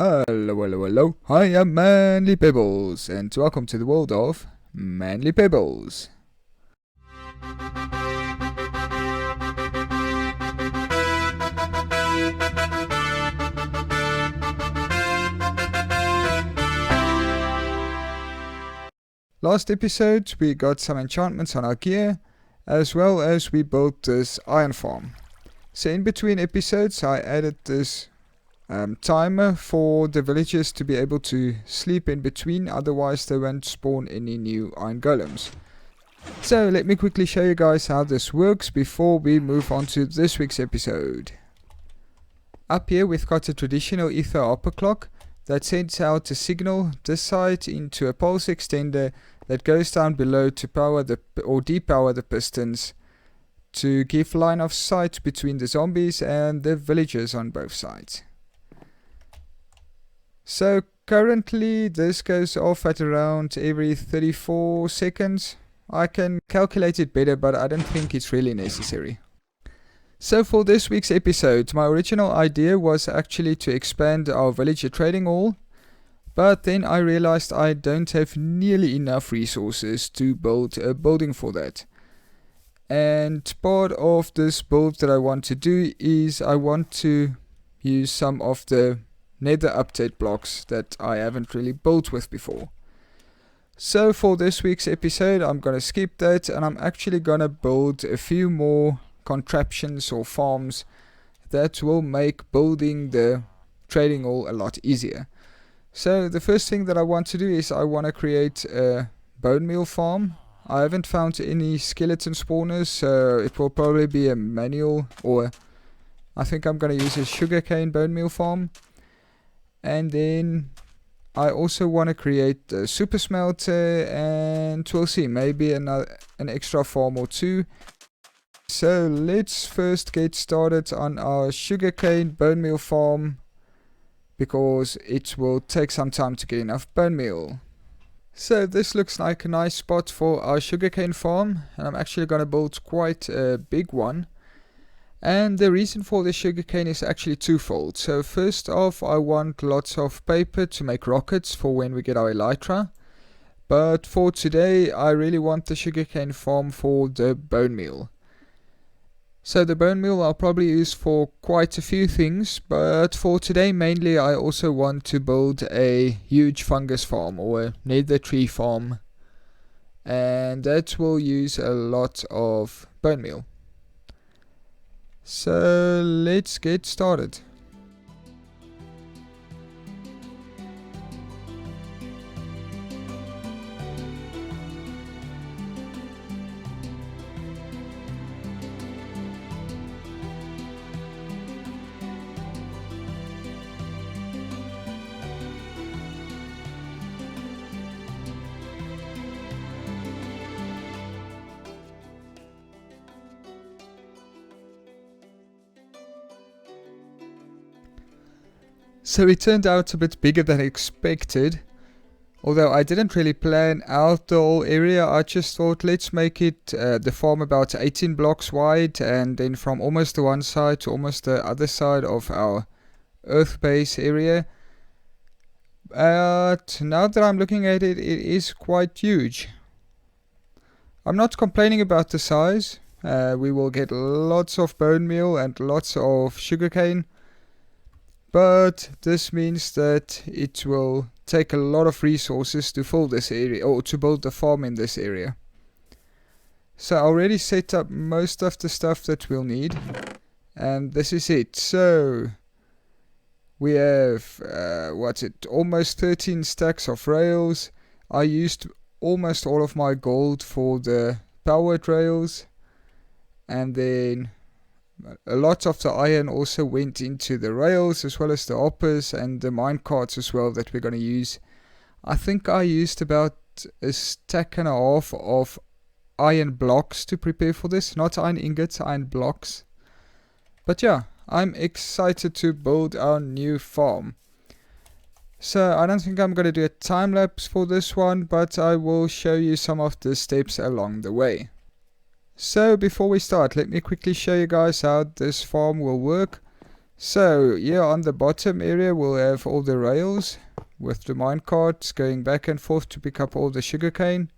Hello. I am ManlyPebbles, and welcome to the world of ManlyPebbles. Last episode, we got some enchantments on our gear, as well as we built this iron farm. So in between episodes, I added this timer for the villagers to be able to sleep in between, otherwise they won't spawn any new iron golems. So let me quickly show you guys how this works before we move on to this week's episode. Up here we've got a traditional ether upper clock that sends out a signal this side into a pulse extender that goes down below to power or depower the pistons to give line of sight between the zombies and the villagers on both sides. So currently this goes off at around every 34 seconds. I can calculate it better, but I don't think it's really necessary. So for this week's episode, my original idea was actually to expand our villager trading hall, but then I realized I don't have nearly enough resources to build a building for that. And part of this build that I want to do is I want to use some of the nether update blocks that I haven't really built with before. So for this week's episode I'm gonna skip that, and I'm actually gonna build a few more contraptions or farms that will make building the trading hall a lot easier. So the first thing that I want to do is I want to create a bone meal farm. I haven't found any skeleton spawners, so it will probably be a manual, or I think I'm gonna use a sugarcane bone meal farm. And then I also want to create a super-smelter, and we'll see, maybe an extra farm or two. So let's first get started on our sugarcane bone meal farm, because it will take some time to get enough bone meal. So this looks like a nice spot for our sugarcane farm, and I'm actually going to build quite a big one. And the reason for the sugarcane is actually twofold. So first off, I want lots of paper to make rockets for when we get our elytra. But for today, I really want the sugarcane farm for the bone meal. So the bone meal I'll probably use for quite a few things, but for today mainly I also want to build a huge fungus farm or a nether tree farm. And that will use a lot of bone meal. So let's get started. So it turned out a bit bigger than expected, although I didn't really plan out the whole area. I just thought let's make it the farm about 18 blocks wide, and then from almost the one side to almost the other side of our earth base area. But now that I'm looking at it, it is quite huge. I'm not complaining about the size. We will get lots of bone meal and lots of sugarcane. But this means that it will take a lot of resources to fill this area, or to build the farm in this area. So I already set up most of the stuff that we'll need, and this is it. So we have almost 13 stacks of rails. I used almost all of my gold for the powered rails, and then a lot of the iron also went into the rails, as well as the hoppers and the mine carts as well that we're going to use. I think I used about a stack and a half of iron blocks to prepare for this. Not iron ingots, iron blocks. But yeah, I'm excited to build our new farm. So I don't think I'm going to do a time lapse for this one, but I will show you some of the steps along the way. So before we start, let me quickly show you guys how this farm will work. So here on the bottom area we'll have all the rails with the minecarts going back and forth to pick up all the sugarcane.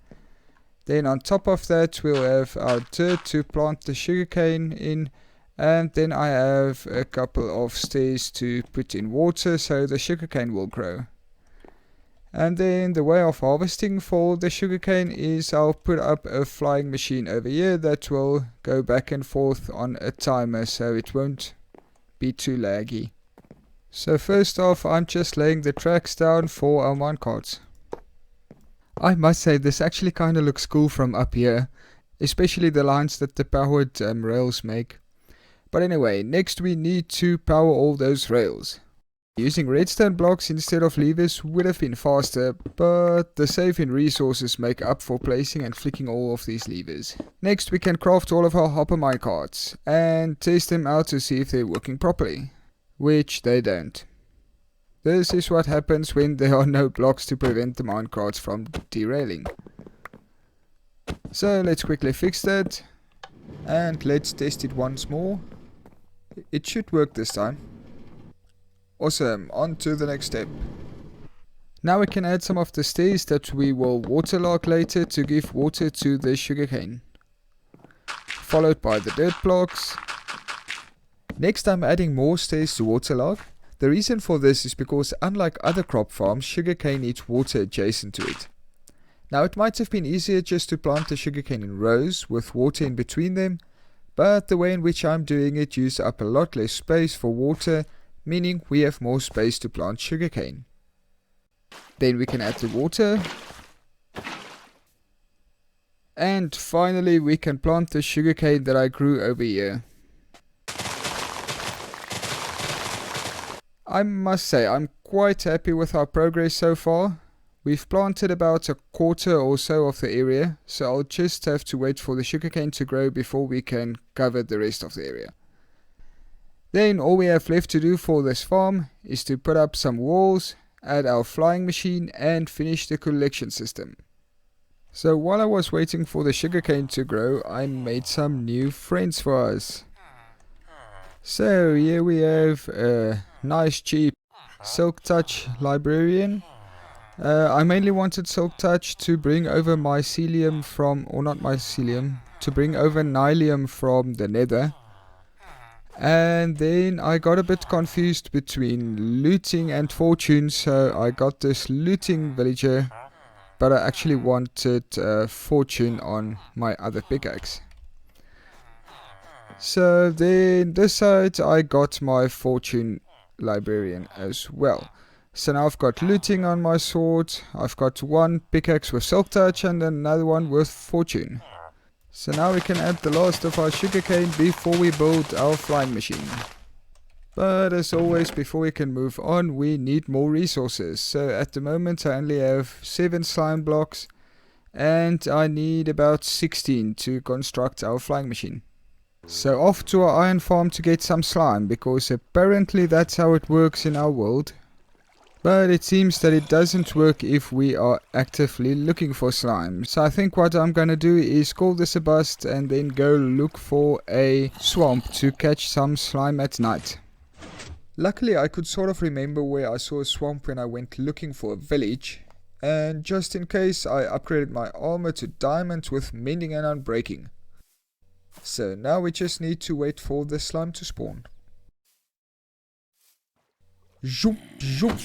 Then on top of that we'll have our dirt to plant the sugarcane in, and then I have a couple of stairs to put in water so the sugarcane will grow. And then the way of harvesting for the sugarcane is I'll put up a flying machine over here that will go back and forth on a timer so it won't be too laggy. So first off, I'm just laying the tracks down for our minecarts. I must say this actually kinda looks cool from up here, especially the lines that the powered rails make. But anyway, next we need to power all those rails. Using redstone blocks instead of levers would have been faster, but the save in resources make up for placing and flicking all of these levers. Next we can craft all of our hopper minecarts and test them out to see if they're working properly, which they don't. This is what happens when there are no blocks to prevent the minecarts from derailing. So let's quickly fix that and let's test it once more. It should work this time. Awesome, on to the next step. Now we can add some of the stairs that we will waterlog later to give water to the sugarcane. Followed by the dirt blocks. Next I'm adding more stairs to waterlog. The reason for this is because unlike other crop farms, sugarcane needs water adjacent to it. Now it might have been easier just to plant the sugarcane in rows with water in between them, but the way in which I'm doing it uses up a lot less space for water, meaning we have more space to plant sugarcane. Then we can add the water. And finally we can plant the sugarcane that I grew over here. I must say I'm quite happy with our progress so far. We've planted about a quarter or so of the area, so I'll just have to wait for the sugarcane to grow before we can cover the rest of the area. Then all we have left to do for this farm is to put up some walls, add our flying machine and finish the collection system. So while I was waiting for the sugarcane to grow, I made some new friends for us. So here we have a nice cheap Silk Touch librarian. I mainly wanted Silk Touch to bring over mycelium from, or not mycelium, to bring over nylium from the nether. And then I got a bit confused between looting and fortune, so I got this looting villager, but I actually wanted fortune on my other pickaxe. So then this side I got my fortune librarian as well. So now I've got looting on my sword, I've got one pickaxe with Silk Touch and another one with fortune. So now we can add the last of our sugarcane before we build our flying machine. But as always, before we can move on, we need more resources. So at the moment I only have 7 slime blocks and I need about 16 to construct our flying machine. So off to our iron farm to get some slime, because apparently that's how it works in our world. But it seems that it doesn't work if we are actively looking for slime. So I think what I'm gonna do is call this a bust and then go look for a swamp to catch some slime at night. Luckily I could sort of remember where I saw a swamp when I went looking for a village. And just in case, I upgraded my armor to diamond with mending and unbreaking. So now we just need to wait for the slime to spawn. Zoop, zoop.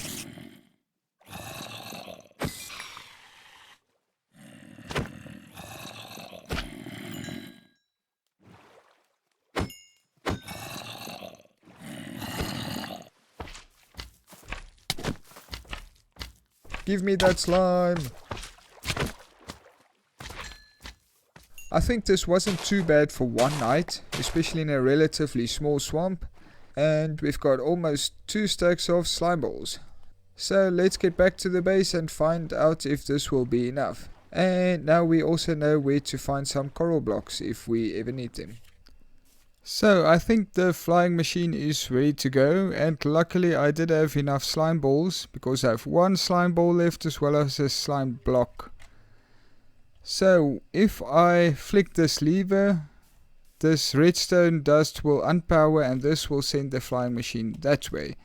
Give me that slime. I think this wasn't too bad for one night, especially in a relatively small swamp. And we've got almost 2 stacks of slime balls. So let's get back to the base and find out if this will be enough. And now we also know where to find some coral blocks if we ever need them. So I think the flying machine is ready to go, and luckily I did have enough slime balls because I have 1 slime ball left as well as a slime block. So if I flick this lever, this redstone dust will unpower and this will send the flying machine that way.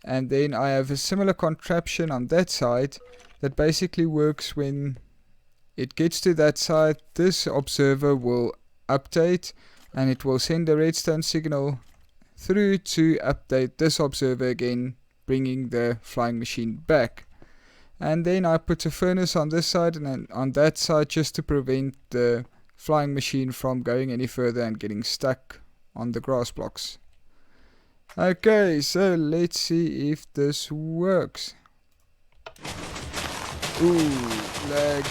And then I have a similar contraption on that side that basically works when it gets to that side. This observer will update and it will send a redstone signal through to update this observer again, bringing the flying machine back. And then I put a furnace on this side and then on that side just to prevent the flying machine from going any further and getting stuck on the grass blocks. Okay, so let's see if this works. Ooh, lag.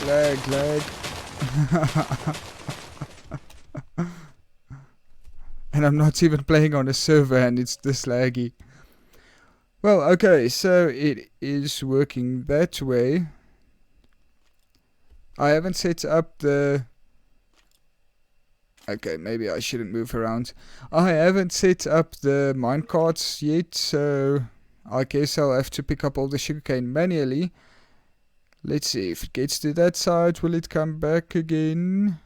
And I'm not even playing on a server and it's this laggy. Well, okay, so it is working that way. I haven't set up the... Okay, maybe I shouldn't move around. I haven't set up the minecarts yet, so I guess I'll have to pick up all the sugarcane manually. Let's see if it gets to that side. Will it come back again?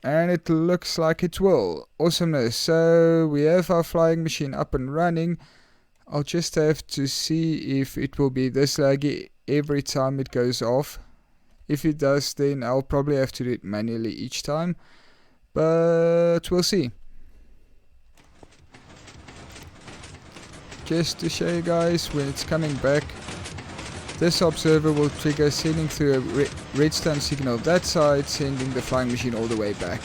And it looks like it will. Awesomeness. So we have our flying machine up and running. I'll just have to see if it will be this laggy every time it goes off. If it does, then I'll probably have to do it manually each time. But we'll see. Just to show you guys, when it's coming back, this observer will trigger sending through a redstone signal that side, sending the flying machine all the way back.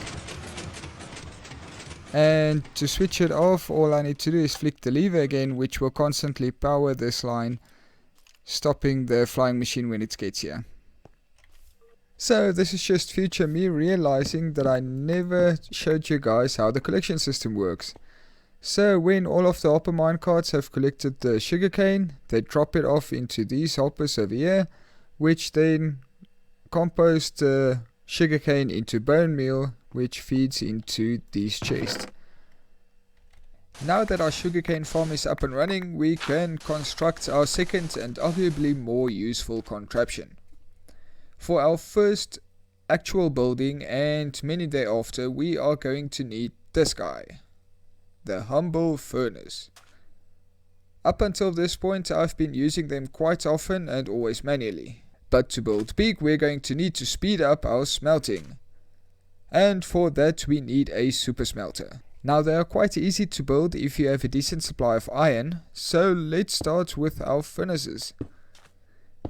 And to switch it off, all I need to do is flick the lever again, which will constantly power this line, stopping the flying machine when it gets here. So this is just future me realizing that I never showed you guys how the collection system works. So when all of the hopper minecarts have collected the sugarcane, they drop it off into these hoppers over here, which then compost the sugarcane into bone meal, which feeds into these chests. Now that our sugarcane farm is up and running, we can construct our second and arguably more useful contraption. For our first actual building and many thereafter, we are going to need this guy. The humble furnace. Up until this point I've been using them quite often and always manually. But to build big we're going to need to speed up our smelting. And for that we need a super-smelter. Now they are quite easy to build if you have a decent supply of iron, so let's start with our furnaces.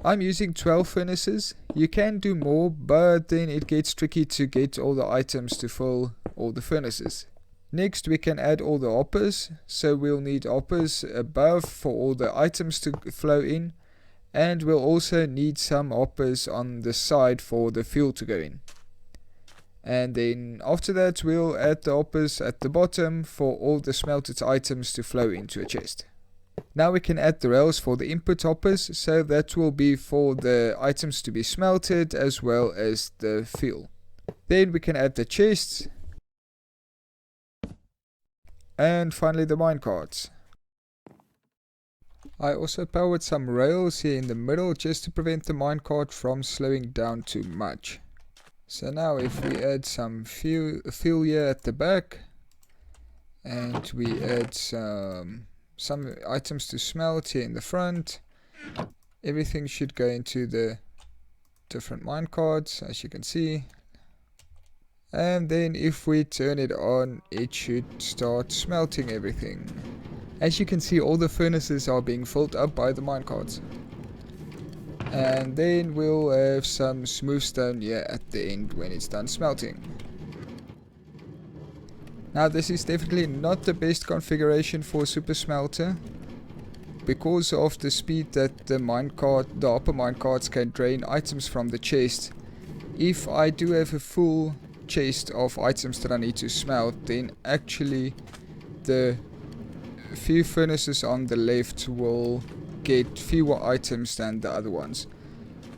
I'm using 12 furnaces. You can do more, but then it gets tricky to get all the items to fill all the furnaces. Next we can add all the hoppers, so we'll need hoppers above for all the items to flow in, and we'll also need some hoppers on the side for the fuel to go in. And then after that we'll add the hoppers at the bottom for all the smelted items to flow into a chest. Now we can add the rails for the input hoppers, so that will be for the items to be smelted as well as the fuel. Then we can add the chests. And finally the minecarts. I also powered some rails here in the middle just to prevent the minecart from slowing down too much. So now if we add some fuel here at the back, and we add some items to smelt here in the front, everything should go into the different minecarts as you can see. And then if we turn it on, it should start smelting everything. As you can see, all the furnaces are being filled up by the minecarts. And then we'll have some smooth stone here at the end when it's done smelting. Now this is definitely not the best configuration for super smelter, because of the speed that the upper minecarts can drain items from the chest. If I do have a full chest of items that I need to smelt, then actually the few furnaces on the left will get fewer items than the other ones,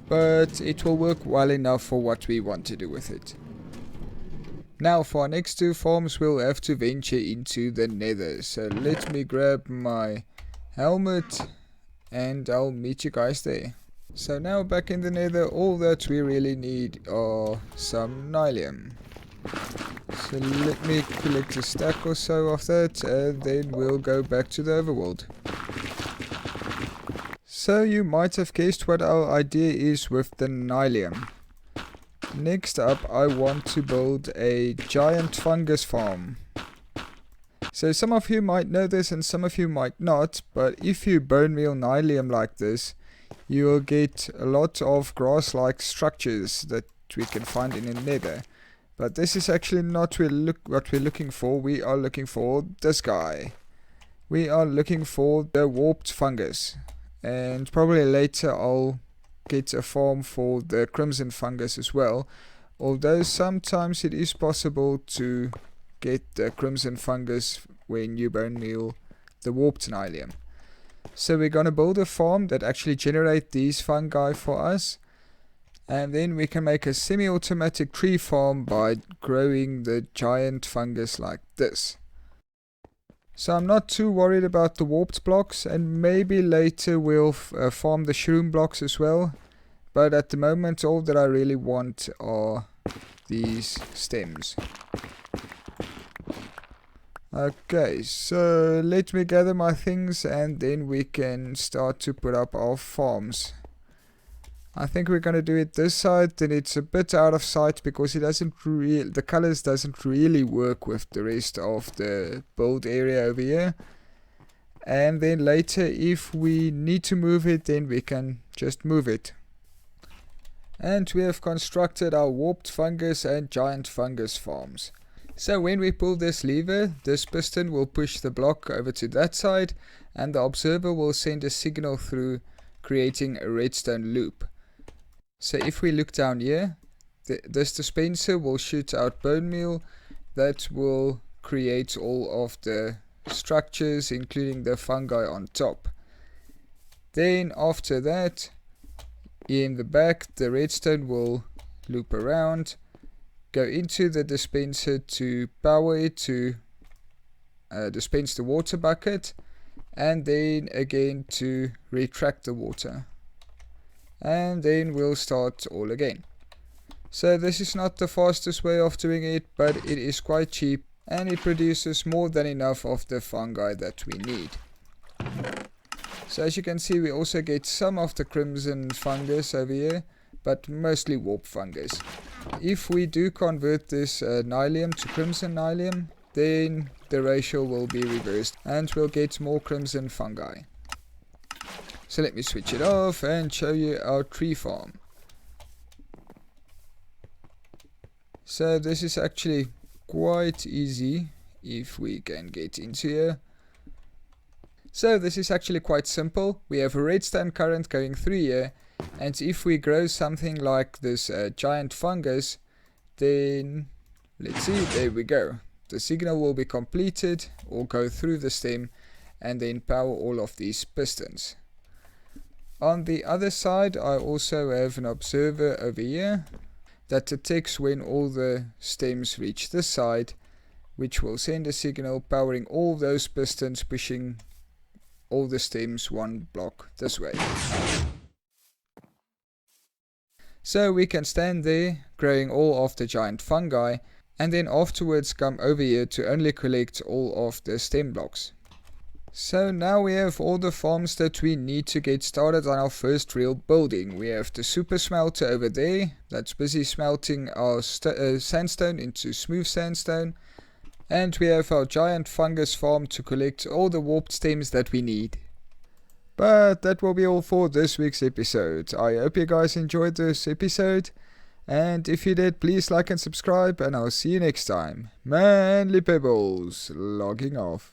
but it will work well enough for what we want to do with it. Now for our next two farms we'll have to venture into the nether, so let me grab my helmet and I'll meet you guys there. So now back in the nether, all that we really need are some nylium. So let me collect a stack or so of that, and then we'll go back to the overworld. So you might have guessed what our idea is with the Nylium. Next up, I want to build a giant fungus farm. So some of you might know this and some of you might not, but if you bone meal Nylium like this, you will get a lot of grass-like structures that we can find in the nether. But this is actually not what we're looking for. We are looking for this guy. We are looking for the warped fungus. And probably later I'll get a farm for the crimson fungus as well. Although sometimes it is possible to get the crimson fungus when you bone meal the warped Nylium. So we're going to build a farm that actually generate these fungi for us. And then we can make a semi-automatic tree farm by growing the giant fungus like this. So I'm not too worried about the warped blocks, and maybe later we'll farm the shroom blocks as well. But at the moment all that I really want are these stems. Okay, so let me gather my things and then we can start to put up our farms. I think we're going to do it this side, then it's a bit out of sight because it the colors doesn't really work with the rest of the build area over here. And then later if we need to move it, then we can just move it. And we have constructed our warped fungus and giant fungus farms. So when we pull this lever, this piston will push the block over to that side and the observer will send a signal through, creating a redstone loop. So if we look down here, this dispenser will shoot out bone meal that will create all of the structures including the fungi on top. Then after that, in the back the redstone will loop around, go into the dispenser to power it to dispense the water bucket, and then again to retract the water. And then we'll start all again. So this is not the fastest way of doing it, but it is quite cheap and it produces more than enough of the fungi that we need. So as you can see, we also get some of the crimson fungus over here, but mostly warp fungus. If we do convert this Nylium to crimson Nylium, then the ratio will be reversed and we'll get more crimson fungi. So let me switch it off and show you our tree farm. So this is actually quite easy if we can get into here. So this is actually quite simple. We have a redstone current going through here, and if we grow something like this giant fungus, then let's see, there we go. The signal will be completed or go through the stem and then power all of these pistons. On the other side I also have an observer over here that detects when all the stems reach this side, which will send a signal powering all those pistons, pushing all the stems one block this way. So we can stand there growing all of the giant fungi and then afterwards come over here to only collect all of the stem blocks. So now we have all the farms that we need to get started on our first real building. We have the super-smelter over there that's busy smelting our sandstone into smooth sandstone. And we have our giant fungus farm to collect all the warped stems that we need. But that will be all for this week's episode. I hope you guys enjoyed this episode. And if you did, please like and subscribe, and I'll see you next time. ManlyPebbles, logging off.